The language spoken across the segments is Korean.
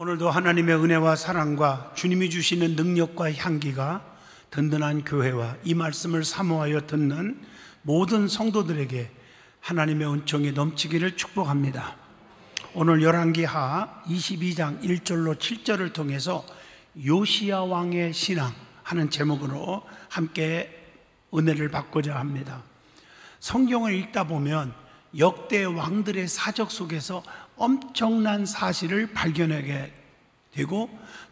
오늘도 하나님의 은혜와 사랑과 주님이 주시는 능력과 향기가 든든한 교회와 이 말씀을 사모하여 듣는 모든 성도들에게 하나님의 은총이 넘치기를 축복합니다. 오늘 열왕기하 22장 1절로 7절을 통해서 요시야 왕의 신앙 하는 제목으로 함께 은혜를 받고자 합니다. 성경을 읽다 보면 역대 왕들의 사적 속에서 엄청난 사실을 발견하게 되고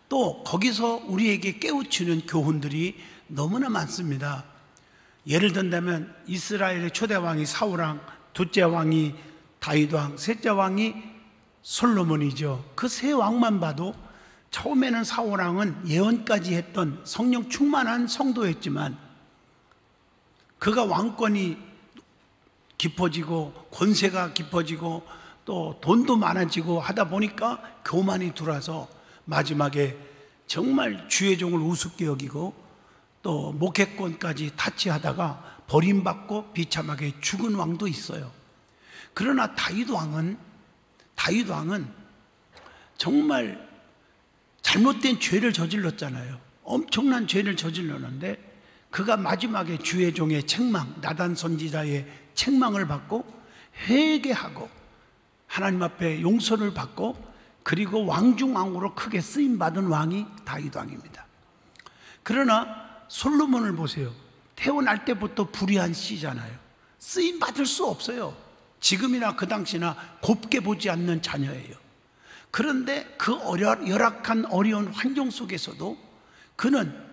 또 거기서 우리에게 깨우치는 교훈들이 너무나 많습니다. 예를 든다면 이스라엘의 초대 왕이 사울왕, 둘째 왕이 다윗왕, 셋째 왕이 솔로몬이죠. 그 세 왕만 봐도 처음에는 사울왕은 예언까지 했던 성령 충만한 성도였지만 그가 왕권이 깊어지고 권세가 깊어지고 또 돈도 많아지고 하다 보니까 교만이 들어와서 마지막에 정말 주의 종을 우습게 여기고 또 목회권까지 타치하다가 버림받고 비참하게 죽은 왕도 있어요. 그러나 다윗 왕은 정말 잘못된 죄를 저질렀잖아요. 엄청난 죄를 저질렀는데 그가 마지막에 주의 종의 책망, 나단 선지자의 책망을 받고 회개하고 하나님 앞에 용서를 받고 그리고 왕중왕으로 크게 쓰임받은 왕이 다윗 왕입니다. 그러나 솔로몬을 보세요. 태어날 때부터 불의한 씨잖아요. 쓰임받을 수 없어요. 지금이나 그 당시나 곱게 보지 않는 자녀예요. 그런데 그 열악한 어려운 환경 속에서도 그는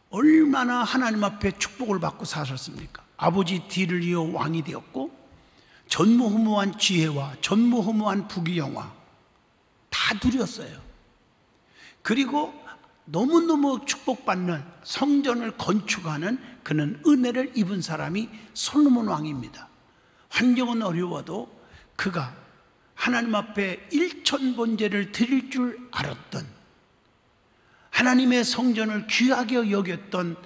얼마나 하나님 앞에 축복을 받고 사셨습니까? 아버지 뒤를 이어 왕이 되었고 전무후무한 지혜와 전무후무한 부귀영화 다 누렸어요. 그리고 너무너무 축복받는 성전을 건축하는 그는 은혜를 입은 사람이 솔로몬 왕입니다. 환경은 어려워도 그가 하나님 앞에 일천번제를 드릴 줄 알았던 하나님의 성전을 귀하게 여겼던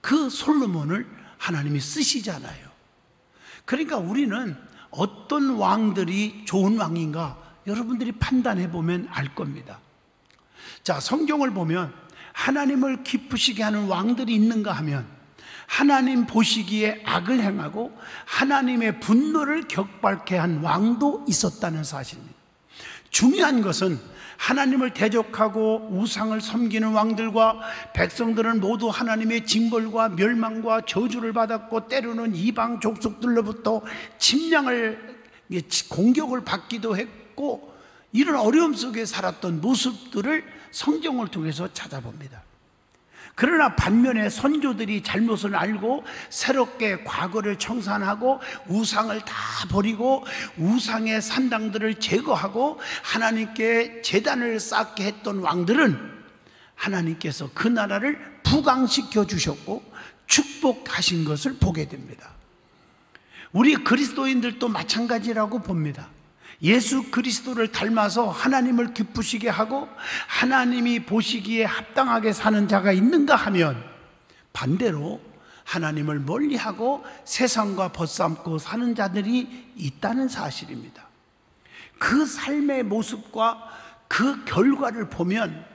그 솔로몬을 하나님이 쓰시잖아요. 그러니까 우리는 어떤 왕들이 좋은 왕인가 여러분들이 판단해 보면 알 겁니다. 자, 성경을 보면 하나님을 기쁘시게 하는 왕들이 있는가 하면 하나님 보시기에 악을 행하고 하나님의 분노를 격발케 한 왕도 있었다는 사실입니다. 중요한 것은 하나님을 대적하고 우상을 섬기는 왕들과 백성들은 모두 하나님의 징벌과 멸망과 저주를 받았고 때로는 이방 족속들로부터 침략을 공격을 받기도 했고 이런 어려움 속에 살았던 모습들을 성경을 통해서 찾아봅니다. 그러나 반면에 선조들이 잘못을 알고 새롭게 과거를 청산하고 우상을 다 버리고 우상의 산당들을 제거하고 하나님께 제단을 쌓게 했던 왕들은 하나님께서 그 나라를 부강시켜 주셨고 축복하신 것을 보게 됩니다. 우리 그리스도인들도 마찬가지라고 봅니다. 예수 그리스도를 닮아서 하나님을 기쁘시게 하고 하나님이 보시기에 합당하게 사는 자가 있는가 하면 반대로 하나님을 멀리하고 세상과 벗삼고 사는 자들이 있다는 사실입니다. 그 삶의 모습과 그 결과를 보면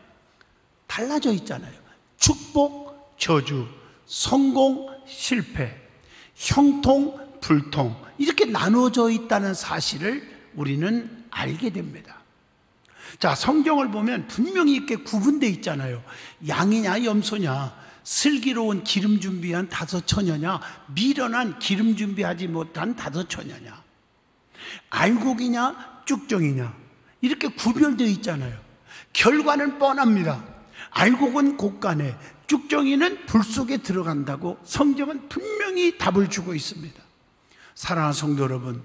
달라져 있잖아요. 축복, 저주, 성공, 실패, 형통, 불통 이렇게 나눠져 있다는 사실을 우리는 알게 됩니다. 자, 성경을 보면 분명히 이렇게 구분되어 있잖아요. 양이냐 염소냐, 슬기로운 기름 준비한 다섯 처녀냐, 미련한 기름 준비하지 못한 다섯 처녀냐, 알곡이냐 쭉정이냐 이렇게 구별되어 있잖아요. 결과는 뻔합니다. 알곡은 곳간에, 쭉정이는 불 속에 들어간다고 성경은 분명히 답을 주고 있습니다. 사랑하는 성도 여러분,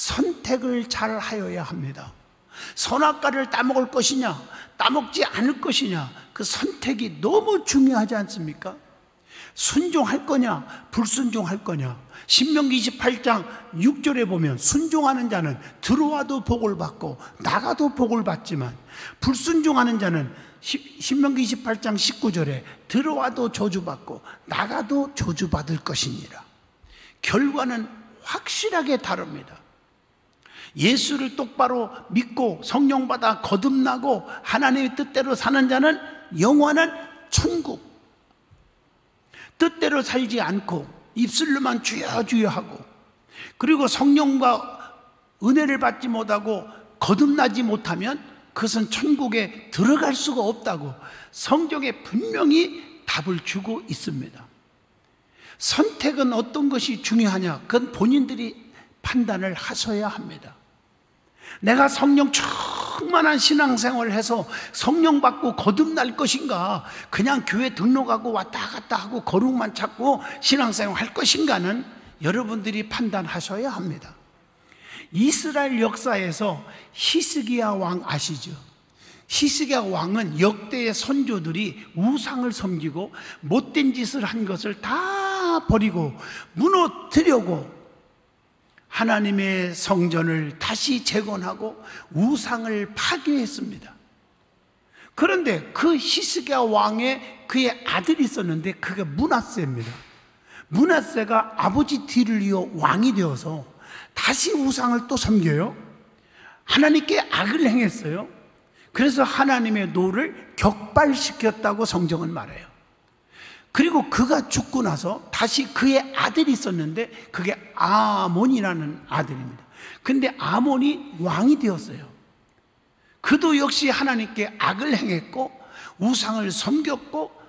선택을 잘 하여야 합니다. 선악과를 따먹을 것이냐 따먹지 않을 것이냐 그 선택이 너무 중요하지 않습니까? 순종할 거냐 불순종할 거냐. 신명기 28장 6절에 보면 순종하는 자는 들어와도 복을 받고 나가도 복을 받지만 불순종하는 자는 신명기 28장 19절에 들어와도 저주받고 나가도 저주받을 것이니라. 결과는 확실하게 다릅니다. 예수를 똑바로 믿고 성령 받아 거듭나고 하나님의 뜻대로 사는 자는 영원한 천국. 뜻대로 살지 않고 입술로만 주여 주여 하고, 그리고 성령과 은혜를 받지 못하고 거듭나지 못하면 그것은 천국에 들어갈 수가 없다고 성경에 분명히 답을 주고 있습니다. 선택은 어떤 것이 중요하냐? 그건 본인들이 판단을 하셔야 합니다. 내가 성령 충만한 신앙생활을 해서 성령 받고 거듭날 것인가, 그냥 교회 등록하고 왔다 갔다 하고 거룩만 찾고 신앙생활 할 것인가는 여러분들이 판단하셔야 합니다. 이스라엘 역사에서 히스기야 왕 아시죠? 히스기야 왕은 역대의 선조들이 우상을 섬기고 못된 짓을 한 것을 다 버리고 무너뜨리고 하나님의 성전을 다시 재건하고 우상을 파괴했습니다. 그런데 그 히스기야 왕의 그의 아들이 있었는데 그게 므낫세입니다. 므낫세가 아버지 뒤를 이어 왕이 되어서 다시 우상을 또 섬겨요. 하나님께 악을 행했어요. 그래서 하나님의 노를 격발시켰다고 성경은 말해요. 그리고 그가 죽고 나서 다시 그의 아들이 있었는데 그게 아몬이라는 아들입니다. 근데 아몬이 왕이 되었어요. 그도 역시 하나님께 악을 행했고 우상을 섬겼고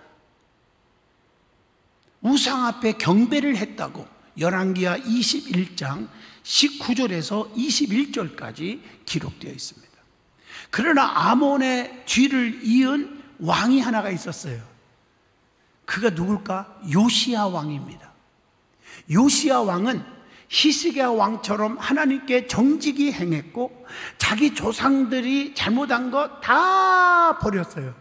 우상 앞에 경배를 했다고 열왕기하 21장 19절에서 21절까지 기록되어 있습니다. 그러나 아몬의 뒤를 이은 왕이 하나가 있었어요. 그가 누굴까? 요시야 왕입니다. 요시야 왕은 히스기야 왕처럼 하나님께 정직히 행했고 자기 조상들이 잘못한 거 다 버렸어요.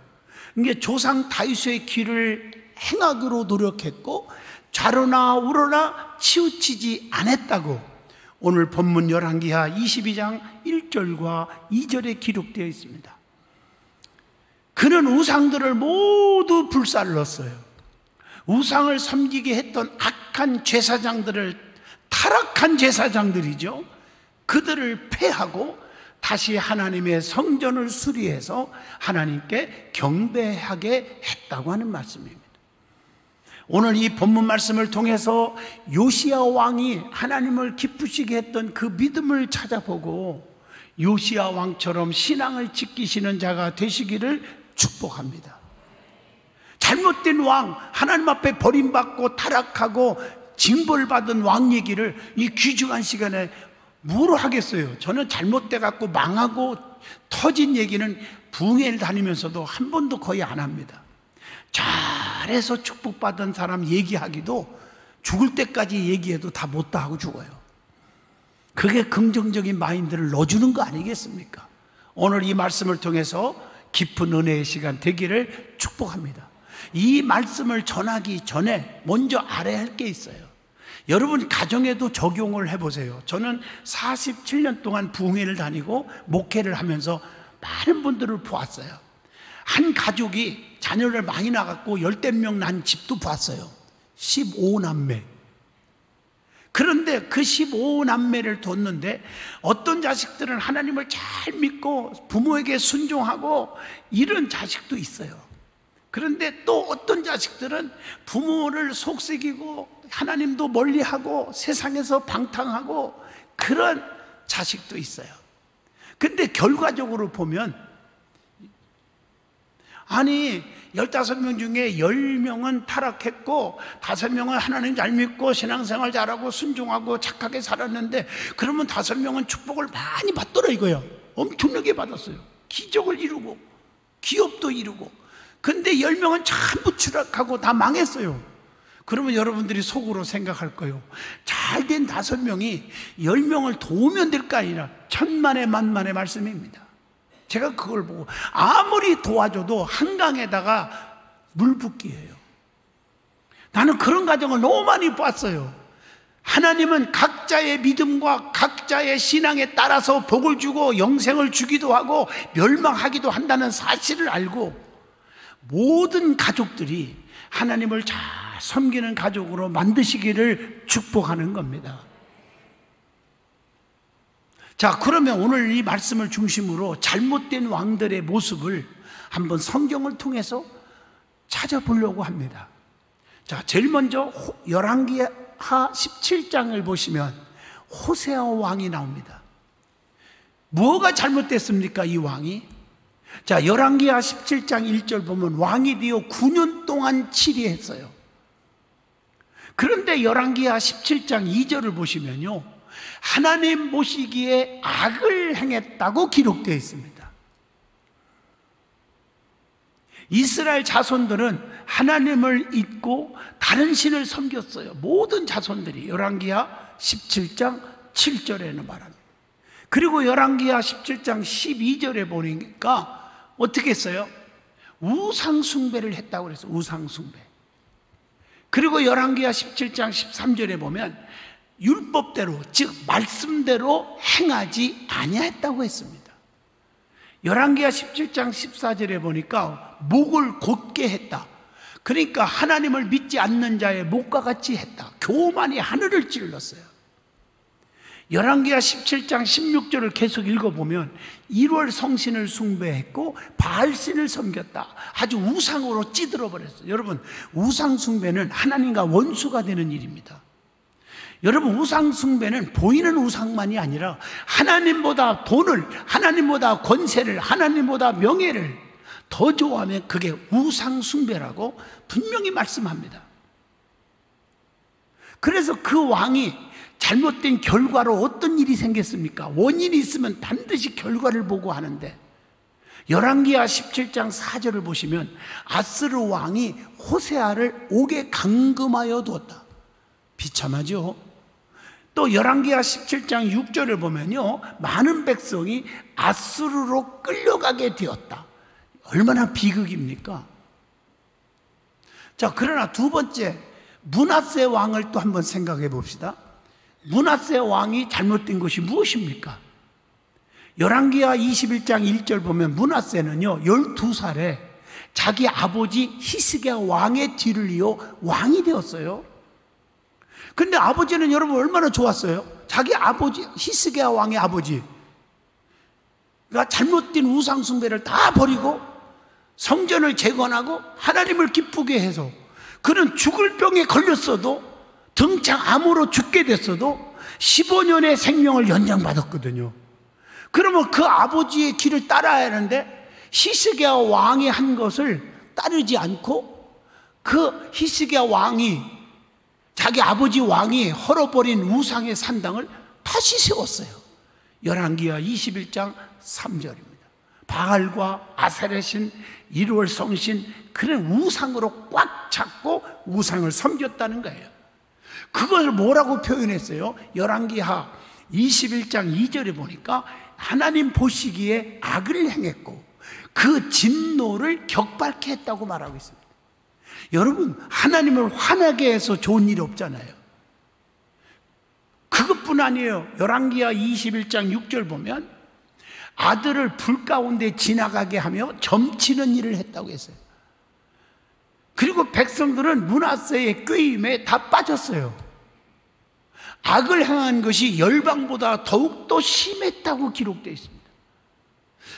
이게 조상 다윗의 길을 행악으로 노력했고 좌로나 우로나 치우치지 않았다고 오늘 본문 열왕기하 22장 1절과 2절에 기록되어 있습니다. 그는 우상들을 모두 불살랐어요. 우상을 섬기게 했던 악한 제사장들을, 타락한 제사장들이죠, 그들을 폐하고 다시 하나님의 성전을 수리해서 하나님께 경배하게 했다고 하는 말씀입니다. 오늘 이 본문 말씀을 통해서 요시야 왕이 하나님을 기쁘시게 했던 그 믿음을 찾아보고 요시야 왕처럼 신앙을 지키시는 자가 되시기를 축복합니다. 잘못된 왕, 하나님 앞에 버림받고 타락하고 징벌받은 왕 얘기를 이 귀중한 시간에 뭐로 하겠어요? 저는 잘못돼 갖고 망하고 터진 얘기는 부흥회를 다니면서도 한 번도 거의 안 합니다. 잘해서 축복받은 사람 얘기하기도 죽을 때까지 얘기해도 다 못다 하고 죽어요. 그게 긍정적인 마인드를 넣어주는 거 아니겠습니까? 오늘 이 말씀을 통해서 깊은 은혜의 시간 되기를 축복합니다. 이 말씀을 전하기 전에 먼저 알아야 할 게 있어요. 여러분 가정에도 적용을 해보세요. 저는 47년 동안 부흥회를 다니고 목회를 하면서 많은 분들을 보았어요. 한 가족이 자녀를 많이 낳았고 10명 난 집도 봤어요. 15남매. 그런데 그 15남매를 뒀는데 어떤 자식들은 하나님을 잘 믿고 부모에게 순종하고 이런 자식도 있어요. 그런데 또 어떤 자식들은 부모를 속삭이고 하나님도 멀리하고 세상에서 방탕하고 그런 자식도 있어요. 근데 결과적으로 보면 아니 15명 중에 10명은 타락했고 5명은 하나님 잘 믿고 신앙생활 잘하고 순종하고 착하게 살았는데 그러면 5명은 축복을 많이 받더라 이거예요. 엄청나게 받았어요. 기적을 이루고 기업도 이루고. 근데 10명은 전부 추락하고 다 망했어요. 그러면 여러분들이 속으로 생각할 거예요. 잘된 5명이 10명을 도우면 될 거 아니라 천만의 만만의 말씀입니다. 제가 그걸 보고 아무리 도와줘도 한강에다가 물 붓기예요. 나는 그런 가정을 너무 많이 봤어요. 하나님은 각자의 믿음과 각자의 신앙에 따라서 복을 주고 영생을 주기도 하고 멸망하기도 한다는 사실을 알고 모든 가족들이 하나님을 잘 섬기는 가족으로 만드시기를 축복하는 겁니다. 자, 그러면 오늘 이 말씀을 중심으로 잘못된 왕들의 모습을 한번 성경을 통해서 찾아보려고 합니다. 자, 제일 먼저 열왕기하 17장을 보시면 호세아 왕이 나옵니다. 뭐가 잘못됐습니까, 이 왕이? 자, 열왕기하 17장 1절 보면 왕이 되어 9년 동안 치리했어요. 그런데 열왕기하 17장 2절을 보시면요, 하나님 보시기에 악을 행했다고 기록되어 있습니다. 이스라엘 자손들은 하나님을 잊고 다른 신을 섬겼어요. 모든 자손들이. 열왕기하 17장 7절에는 말합니다. 그리고 열왕기하 17장 12절에 보니까 어떻게 했어요? 우상숭배를 했다고 그랬어요. 우상숭배. 그리고 열왕기하 17장 13절에 보면 율법대로, 즉 말씀대로 행하지 아니했다고 했습니다. 열왕기하 17장 14절에 보니까 목을 곧게 했다. 그러니까 하나님을 믿지 않는 자의 목과 같이 했다. 교만이 하늘을 찔렀어요. 열왕기하 17장 16절을 계속 읽어보면 1월 성신을 숭배했고 바알신을 섬겼다. 아주 우상으로 찌들어 버렸어요. 여러분, 우상 숭배는 하나님과 원수가 되는 일입니다. 여러분, 우상 숭배는 보이는 우상만이 아니라 하나님보다 돈을, 하나님보다 권세를, 하나님보다 명예를 더 좋아하면 그게 우상 숭배라고 분명히 말씀합니다. 그래서 그 왕이 잘못된 결과로 어떤 일이 생겼습니까? 원인이 있으면 반드시 결과를 보고 하는데, 열왕기하 17장 4절을 보시면 아스르 왕이 호세아를 옥에 감금하여 두었다. 비참하죠. 또 열왕기하 17장 6절을 보면요, 많은 백성이 아스르로 끌려가게 되었다. 얼마나 비극입니까? 자, 그러나 두 번째, 므낫세 왕을 또 한번 생각해 봅시다. 므낫세 왕이 잘못된 것이 무엇입니까? 열왕기하 21장 1절 보면 므낫세는요 12살에 자기 아버지 히스기야 왕의 뒤를 이어 왕이 되었어요. 그런데 아버지는 여러분 얼마나 좋았어요? 자기 아버지, 히스기야 왕의 아버지, 그러니까 잘못된 우상 숭배를 다 버리고 성전을 재건하고 하나님을 기쁘게 해서, 그는 죽을 병에 걸렸어도, 등창 암으로 죽게 됐어도 15년의 생명을 연장받았거든요. 그러면 그 아버지의 길을 따라야 하는데 히스기야 왕이 한 것을 따르지 않고 그 히스기야 왕이, 자기 아버지 왕이 헐어버린 우상의 산당을 다시 세웠어요. 열왕기하 21장 3절입니다. 바알과 아세레 신, 1월 성신, 그런 우상으로 꽉 잡고 우상을 섬겼다는 거예요. 그것을 뭐라고 표현했어요? 열왕기하 21장 2절에 보니까 하나님 보시기에 악을 행했고 그 진노를 격발케 했다고 말하고 있습니다. 여러분, 하나님을 화나게 해서 좋은 일이 없잖아요. 그것뿐 아니에요. 열왕기하 21장 6절 보면 아들을 불 가운데 지나가게 하며 점치는 일을 했다고 했어요. 그리고 백성들은 므낫세의 꾀임에 다 빠졌어요. 악을 행한 것이 열방보다 더욱더 심했다고 기록되어 있습니다.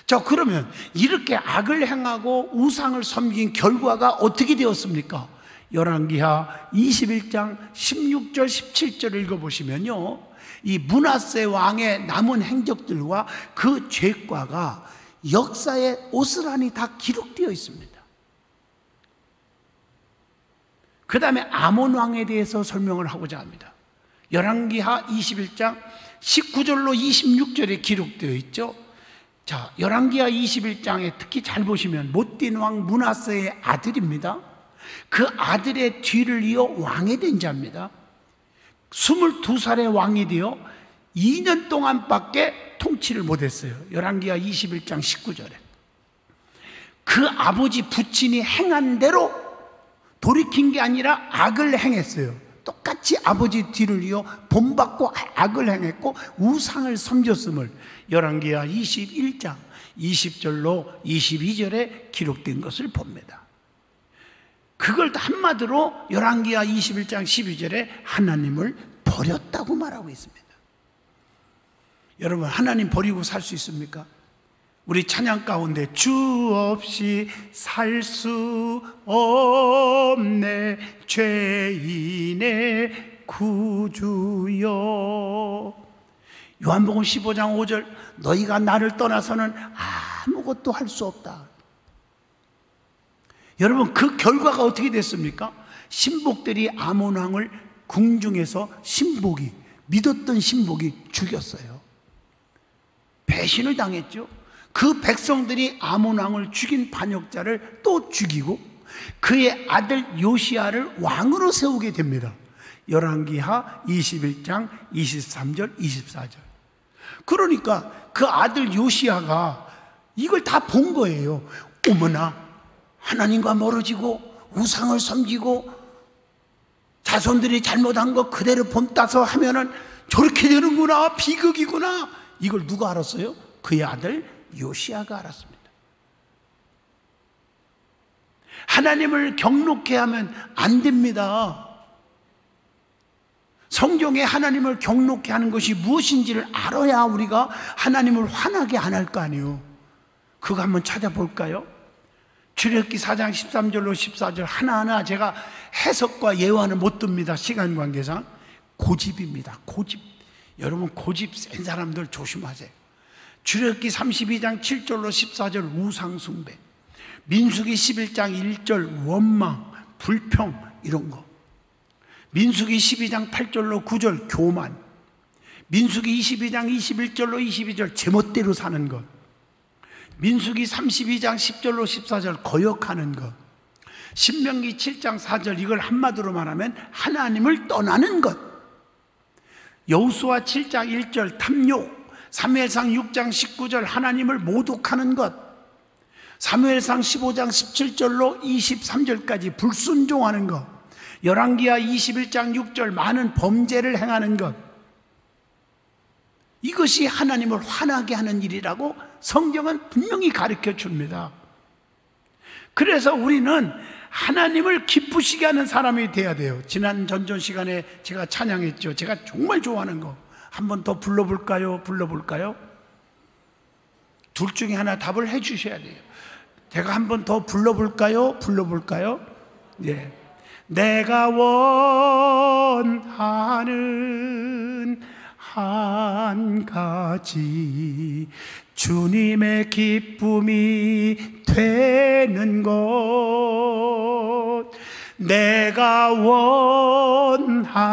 자, 그러면 이렇게 악을 행하고 우상을 섬긴 결과가 어떻게 되었습니까? 열왕기하 21장 16절 17절을 읽어보시면요, 이 므낫세 왕의 남은 행적들과 그 죄과가 역사에 오스란히 다 기록되어 있습니다. 그 다음에 아몬 왕에 대해서 설명을 하고자 합니다. 열왕기하 21장 19절로 26절에 기록되어 있죠. 자, 열왕기하 21장에 특히 잘 보시면 못딘 왕 므낫세의 아들입니다. 그 아들의 뒤를 이어 왕이 된 자입니다. 22살의 왕이 되어 2년 동안밖에 통치를 못했어요. 열왕기하 21장 19절에 그 아버지 부친이 행한 대로 돌이킨 게 아니라 악을 행했어요. 똑같이 아버지 뒤를 이어 본받고 악을 행했고 우상을 섬겼음을 열왕기하 21장 20절로 22절에 기록된 것을 봅니다. 그걸 한마디로 열왕기하 21장 12절에 하나님을 버렸다고 말하고 있습니다. 여러분, 하나님 버리고 살 수 있습니까? 우리 찬양 가운데 주 없이 살 수 없네 죄인의 구주여. 요한복음 15장 5절, 너희가 나를 떠나서는 아무것도 할 수 없다. 여러분, 그 결과가 어떻게 됐습니까? 신복들이 아몬 왕을 궁중에서 믿었던 신복이 죽였어요. 배신을 당했죠. 그 백성들이 아몬 왕을 죽인 반역자를 또 죽이고 그의 아들 요시야를 왕으로 세우게 됩니다. 열왕기하 21장 23절 24절. 그러니까 그 아들 요시야가 이걸 다 본 거예요. 어머나, 하나님과 멀어지고 우상을 섬기고 자손들이 잘못한 거 그대로 본따서 하면은 저렇게 되는구나, 비극이구나. 이걸 누가 알았어요? 그의 아들 요시야가 알았습니다. 하나님을 경록해 하면 안 됩니다. 성경에 하나님을 경록해 하는 것이 무엇인지를 알아야 우리가 하나님을 화나게 안 할 거 아니에요. 그거 한번 찾아볼까요? 출애굽기 4장 13절로 14절 하나하나 제가 해석과 예화는 못 듭니다. 시간 관계상. 고집입니다. 고집. 여러분, 고집 센 사람들 조심하세요. 출애굽기 32장 7절로 14절 우상 숭배, 민수기 11장 1절 원망, 불평 이런 거, 민수기 12장 8절로 9절 교만, 민수기 22장 21절로 22절 제멋대로 사는 것, 민수기 32장 10절로 14절 거역하는 것, 신명기 7장 4절 이걸 한마디로 말하면 하나님을 떠나는 것, 여호수아 7장 1절 탐욕, 사무엘상 6장 19절 하나님을 모독하는 것, 사무엘상 15장 17절로 23절까지 불순종하는 것, 열왕기하 21장 6절 많은 범죄를 행하는 것, 이것이 하나님을 화나게 하는 일이라고 성경은 분명히 가르쳐 줍니다. 그래서 우리는 하나님을 기쁘시게 하는 사람이 돼야 돼요. 지난 전전 시간에 제가 찬양했죠. 제가 정말 좋아하는 거 한 번 더 불러볼까요? 불러볼까요? 둘 중에 하나 답을 해 주셔야 돼요. 제가 한 번 더 불러볼까요? 불러볼까요? 예. 내가 원하는 한 가지 주님의 기쁨이 되는 것, 내가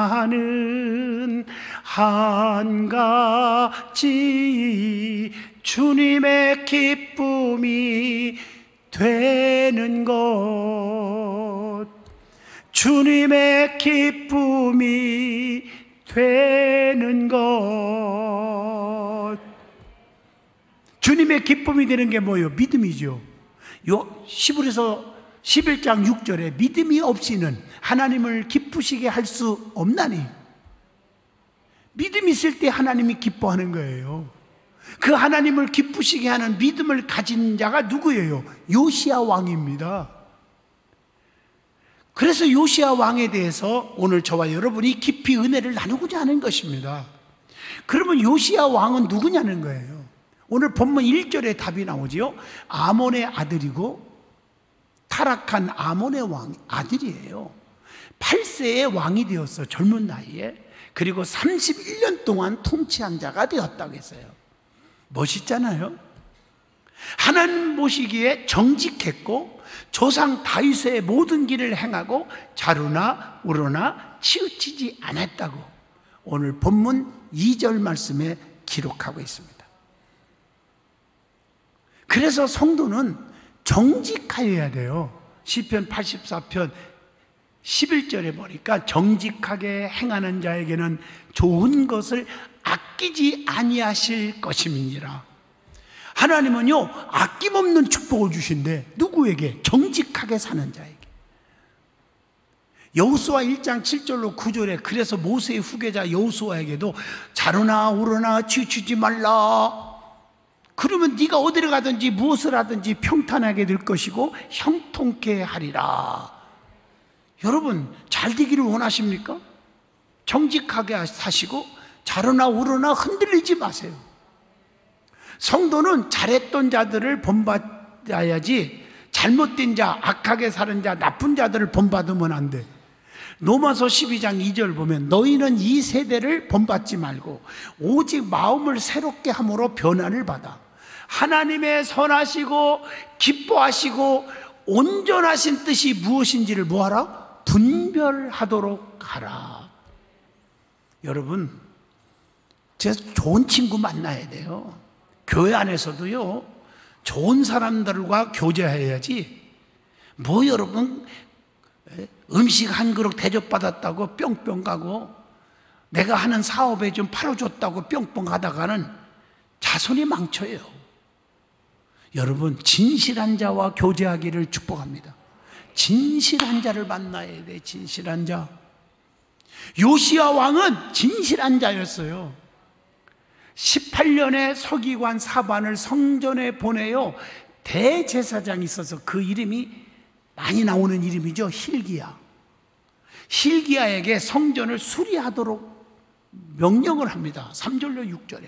원하는 한 가지 주님의 기쁨이 되는 것, 주님의 기쁨이 되는 것. 주님의 기쁨이 되는 게 뭐예요? 믿음이죠. 시브리서 11장 6절에 믿음이 없이는 하나님을 기쁘시게 할 수 없나니, 믿음이 있을 때 하나님이 기뻐하는 거예요. 그 하나님을 기쁘시게 하는 믿음을 가진 자가 누구예요? 요시야 왕입니다. 그래서 요시야 왕에 대해서 오늘 저와 여러분이 깊이 은혜를 나누고자 하는 것입니다. 그러면 요시야 왕은 누구냐는 거예요. 오늘 본문 1절에 답이 나오지요. 아몬의 아들이고 타락한 아몬의 왕 아들이에요. 8세에 왕이 되었어, 젊은 나이에. 그리고 31년 동안 통치한 자가 되었다고 했어요. 멋있잖아요. 하나님 보시기에 정직했고 조상 다윗의 모든 길을 행하고 자루나 우러나 치우치지 않았다고 오늘 본문 2절 말씀에 기록하고 있습니다. 그래서 성도는 정직하여야 돼요. 시편 84편 11절에 보니까 정직하게 행하는 자에게는 좋은 것을 아끼지 아니하실 것임이니라. 하나님은요 아낌없는 축복을 주신대. 누구에게? 정직하게 사는 자에게. 여호수아 1장 7절로 9절에 그래서 모세의 후계자 여호수아에게도 자루나 우러나 치우치지 말라. 그러면 네가 어디를 가든지 무엇을 하든지 평탄하게 될 것이고 형통케 하리라. 여러분 잘 되기를 원하십니까? 정직하게 사시고 자루나 우러나 흔들리지 마세요. 성도는 잘했던 자들을 본받아야지 잘못된 자, 악하게 사는 자, 나쁜 자들을 본받으면 안 돼. 로마서 12장 2절 보면 너희는 이 세대를 본받지 말고 오직 마음을 새롭게 함으로 변화를 받아 하나님의 선하시고 기뻐하시고 온전하신 뜻이 무엇인지를 뭐하라? 분별하도록 하라. 여러분, 제가 좋은 친구 만나야 돼요. 교회 안에서도요, 좋은 사람들과 교제해야지. 뭐 여러분, 음식 한 그릇 대접받았다고 뿅뿅 가고 내가 하는 사업에 좀 팔아줬다고 뿅뿅 가다가는 자손이 망쳐요. 여러분, 진실한 자와 교제하기를 축복합니다. 진실한 자를 만나야 돼. 진실한 자. 요시야 왕은 진실한 자였어요. 18년에 서기관 사반을 성전에 보내요. 대제사장이 있어서 그 이름이 많이 나오는 이름이죠. hil기야. hil기야에게 성전을 수리하도록 명령을 합니다. 3절로 6절에.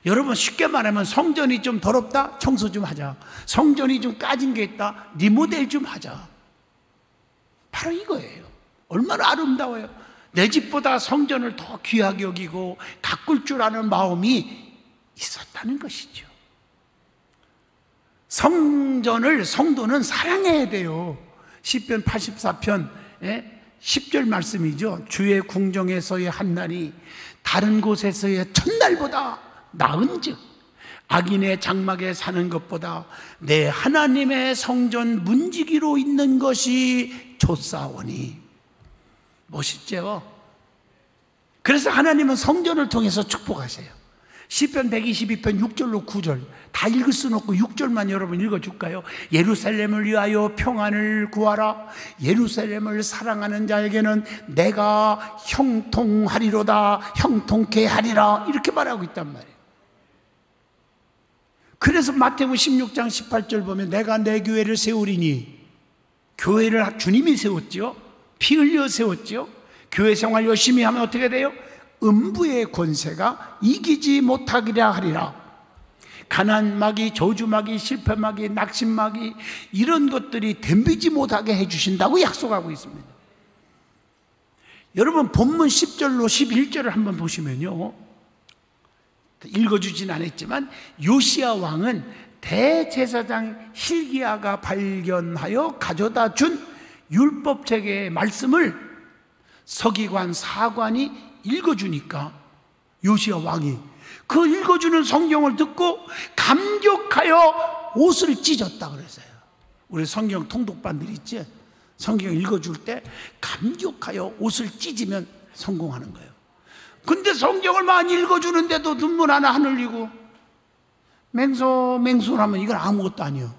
여러분, 쉽게 말하면 성전이 좀 더럽다? 청소 좀 하자. 성전이 좀 까진 게 있다? 리모델 좀 하자. 바로 이거예요. 얼마나 아름다워요. 내 집보다 성전을 더 귀하게 여기고 가꿀 줄 아는 마음이 있었다는 것이죠. 성도는 사랑해야 돼요. 시편 84편 10절 말씀이죠. 주의 궁정에서의 한 날이 다른 곳에서의 첫날보다 나은즉 악인의 장막에 사는 것보다 내 하나님의 성전 문지기로 있는 것이 좋사오니. 멋있죠? 그래서 하나님은 성전을 통해서 축복하세요. 시편 122편 6절로 9절 다 읽을 수는 없고 6절만 여러분 읽어줄까요? 예루살렘을 위하여 평안을 구하라. 예루살렘을 사랑하는 자에게는 내가 형통하리로다. 형통케 하리라. 이렇게 말하고 있단 말이에요. 그래서 마태복음 16장 18절 보면 내가 내 교회를 세우리니, 교회를 주님이 세웠죠. 피 흘려 세웠죠. 교회 생활 열심히 하면 어떻게 돼요? 음부의 권세가 이기지 못하리라 하리라. 가난마귀, 저주마귀, 실패마귀, 낙심마귀 이런 것들이 덤비지 못하게 해주신다고 약속하고 있습니다. 여러분, 본문 10절로 11절을 한번 보시면요, 읽어주진 않았지만 요시야 왕은 대제사장 hil기야가 발견하여 가져다 준 율법책의 말씀을 서기관 사관이 읽어주니까 요시야 왕이 그 읽어주는 성경을 듣고 감격하여 옷을 찢었다 그랬어요. 우리 성경 통독반들 있지? 성경 읽어줄 때 감격하여 옷을 찢으면 성공하는 거예요. 근데 성경을 많이 읽어주는데도 눈물 하나 안 흘리고 맹소하면 이건 아무것도 아니에요.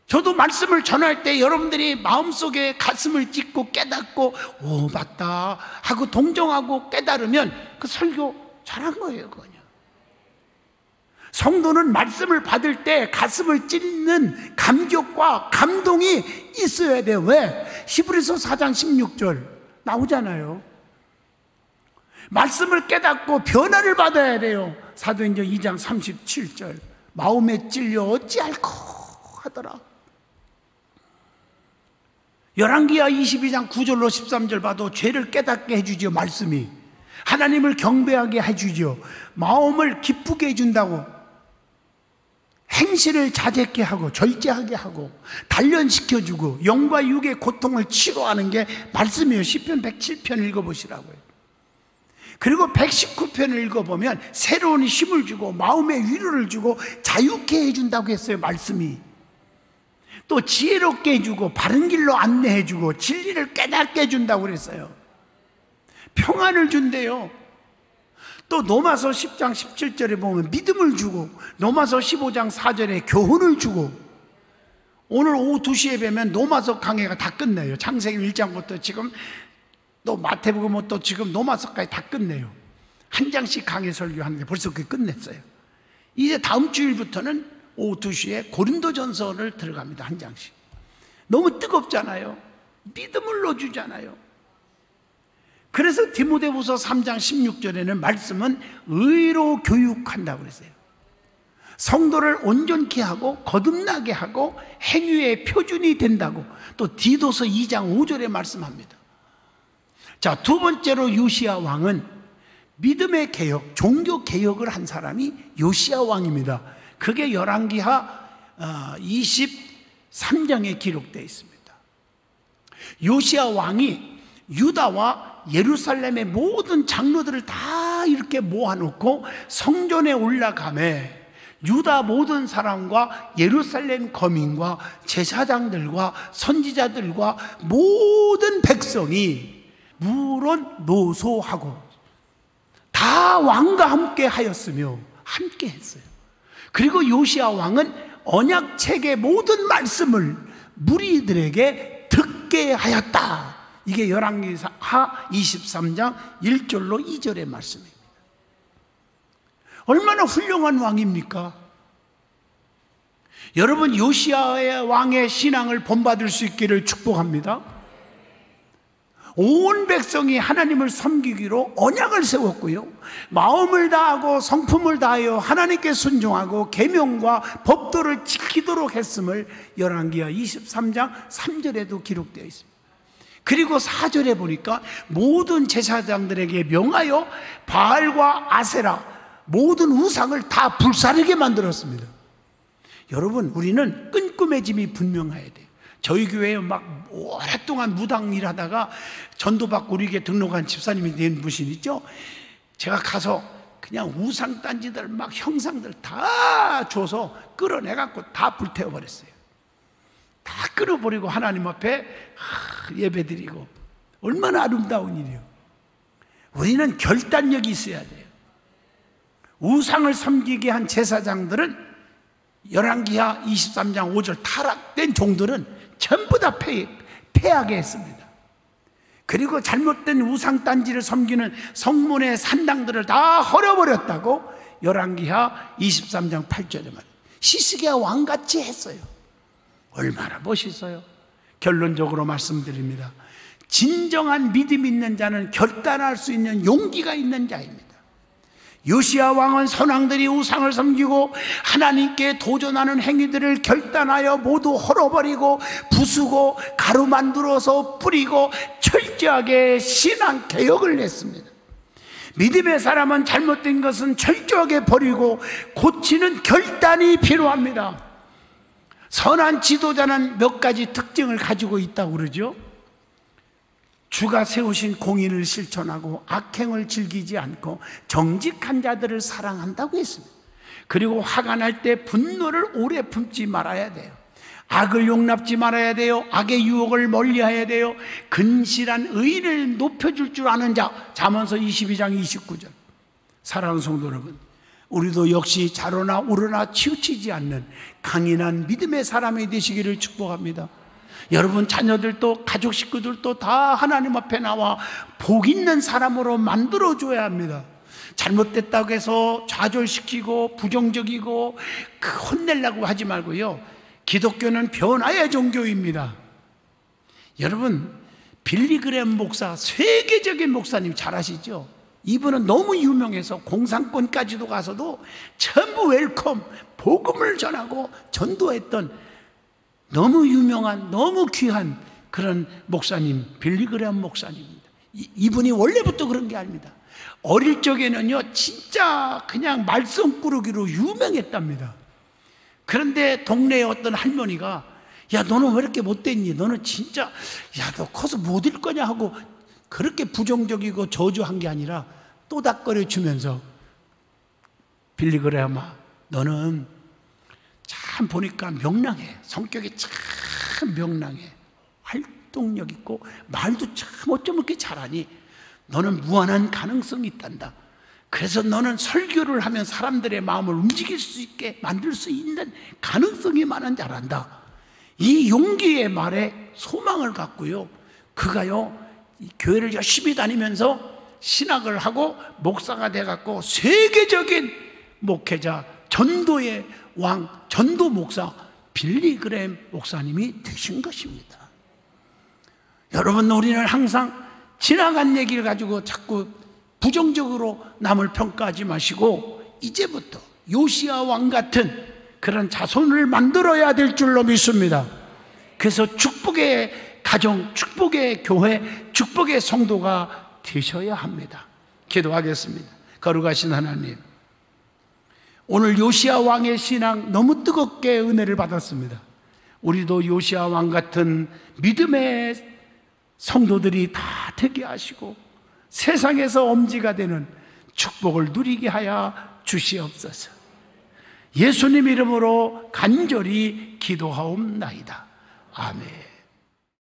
저도 말씀을 전할 때 여러분들이 마음속에 가슴을 찢고 깨닫고 오 맞다 하고 동정하고 깨달으면 그 설교 잘한 거예요. 그냥 성도는 말씀을 받을 때 가슴을 찢는 감격과 감동이 있어야 돼요. 왜? 히브리서 4장 16절 나오잖아요. 말씀을 깨닫고 변화를 받아야 돼요. 사도행전 2장 37절 마음에 찔려 어찌할꼬 하더라. 열왕기하 22장 9절로 13절 봐도 죄를 깨닫게 해주죠. 말씀이 하나님을 경배하게 해주죠. 마음을 기쁘게 해준다고 행실을 자제케 하고 절제하게 하고 단련시켜주고 영과 육의 고통을 치료하는 게 말씀이에요. 시편 107편 읽어보시라고요. 그리고 119편을 읽어보면 새로운 힘을 주고 마음의 위로를 주고 자유케 해준다고 했어요. 말씀이 또 지혜롭게 해주고 바른 길로 안내해주고 진리를 깨닫게 해준다고 그랬어요. 평안을 준대요. 또 로마서 10장 17절에 보면 믿음을 주고 로마서 15장 4절에 교훈을 주고 오늘 오후 2시에 뵈면 로마서 강해가 다 끝내요. 창세기 1장부터 지금 또 마태복음 또 지금 로마서까지 다 끝내요. 한 장씩 강해 설교하는데 벌써 그게 끝냈어요. 이제 다음 주일부터는 오후 2시에 고린도전서를 들어갑니다. 한 장씩. 너무 뜨겁잖아요. 믿음을 넣어주잖아요. 그래서 디모데후서 3장 16절에는 말씀은 의로 교육한다고 그랬어요. 성도를 온전케 하고 거듭나게 하고 행위의 표준이 된다고 또 디도서 2장 5절에 말씀합니다. 자, 두 번째로 요시야 왕은 믿음의 개혁, 종교 개혁을 한 사람이 요시야 왕입니다. 그게 열왕기하 23장에 기록되어 있습니다. 요시야 왕이 유다와 예루살렘의 모든 장로들을 다 이렇게 모아놓고 성전에 올라가매 유다 모든 사람과 예루살렘 거민과 제사장들과 선지자들과 모든 백성이 물론 노소하고 다 왕과 함께 하였으며 함께 했어요. 그리고 요시야 왕은 언약책의 모든 말씀을 무리들에게 듣게 하였다. 이게 열왕기하 23장 1절로 2절의 말씀입니다. 얼마나 훌륭한 왕입니까? 여러분, 요시야 왕의 신앙을 본받을 수 있기를 축복합니다. 온 백성이 하나님을 섬기기로 언약을 세웠고요, 마음을 다하고 성품을 다하여 하나님께 순종하고 계명과 법도를 지키도록 했음을 열왕기하 23장 3절에도 기록되어 있습니다. 그리고 4절에 보니까 모든 제사장들에게 명하여 바알과 아세라 모든 우상을 다 불사르게 만들었습니다. 여러분, 우리는 끈끈해짐이 분명해야 돼요. 저희 교회에 막 오랫동안 무당 일하다가 전도받고 우리에게 등록한 집사님이 된 분이 있죠. 제가 가서 그냥 우상단지들 막 형상들 다 줘서 끌어내갖고 다 불태워버렸어요. 다 끌어버리고 하나님 앞에 예배드리고. 얼마나 아름다운 일이에요. 우리는 결단력이 있어야 돼요. 우상을 섬기게 한 제사장들은 열왕기하 23장 5절 타락된 종들은 전부 다 패하게 했습니다. 그리고 잘못된 우상단지를 섬기는 성문의 산당들을 다 헐어버렸다고 열왕기하 23장 8절에 말해요. 시스기야 왕같이 했어요. 얼마나 멋있어요. 결론적으로 말씀드립니다. 진정한 믿음 있는 자는 결단할 수 있는 용기가 있는 자입니다. 요시야 왕은 선왕들이 우상을 섬기고 하나님께 도전하는 행위들을 결단하여 모두 헐어버리고 부수고 가루 만들어서 뿌리고 철저하게 신앙 개혁을 했습니다. 믿음의 사람은 잘못된 것은 철저하게 버리고 고치는 결단이 필요합니다. 선한 지도자는 몇 가지 특징을 가지고 있다고 그러죠. 주가 세우신 공의를 실천하고 악행을 즐기지 않고 정직한 자들을 사랑한다고 했습니다. 그리고 화가 날 때 분노를 오래 품지 말아야 돼요. 악을 용납지 말아야 돼요. 악의 유혹을 멀리해야 돼요. 근실한 의를 높여줄 줄 아는 자, 잠언서 22장 29절. 사랑하는 성도 여러분, 우리도 역시 자로나 우러나 치우치지 않는 강인한 믿음의 사람이 되시기를 축복합니다. 여러분 자녀들도 가족 식구들도 다 하나님 앞에 나와 복 있는 사람으로 만들어줘야 합니다. 잘못됐다고 해서 좌절시키고 부정적이고 혼내려고 하지 말고요, 기독교는 변화의 종교입니다. 여러분, 빌리그램 목사, 세계적인 목사님 잘 아시죠? 이분은 너무 유명해서 공산권까지도 가서도 전부 웰컴, 복음을 전하고 전도했던 너무 유명한, 너무 귀한 그런 목사님, 빌리그램 목사님입니다. 이분이 원래부터 그런 게 아닙니다. 어릴 적에는요, 진짜 그냥 말썽꾸러기로 유명했답니다. 그런데 동네에 어떤 할머니가, 야, 너는 왜 이렇게 못됐니? 너는 진짜, 야, 너 커서 뭐 될 거냐 하고 그렇게 부정적이고 저주한 게 아니라 또닥거려 주면서, 빌리그램아, 너는 참 보니까 명랑해. 성격이 참 명랑해. 활동력 있고 말도 참 어쩜 그렇게 잘하니? 너는 무한한 가능성이 있단다. 그래서 너는 설교를 하면 사람들의 마음을 움직일 수 있게 만들 수 있는 가능성이 많은 자란다. 이 용기의 말에 소망을 갖고요, 그가요 교회를 열심히 다니면서 신학을 하고 목사가 돼갖고 세계적인 목회자, 전도의 왕, 전도 목사 빌리그램 목사님이 되신 것입니다. 여러분, 우리는 항상 지나간 얘기를 가지고 자꾸 부정적으로 남을 평가하지 마시고 이제부터 요시야 왕 같은 그런 자손을 만들어야 될 줄로 믿습니다. 그래서 축복의 가정, 축복의 교회, 축복의 성도가 되셔야 합니다. 기도하겠습니다. 거룩하신 하나님, 오늘 요시야 왕의 신앙 너무 뜨겁게 은혜를 받았습니다. 우리도 요시야 왕 같은 믿음의 성도들이 다 되게 하시고 세상에서 엄지가 되는 축복을 누리게 하여 주시옵소서. 예수님 이름으로 간절히 기도하옵나이다. 아멘.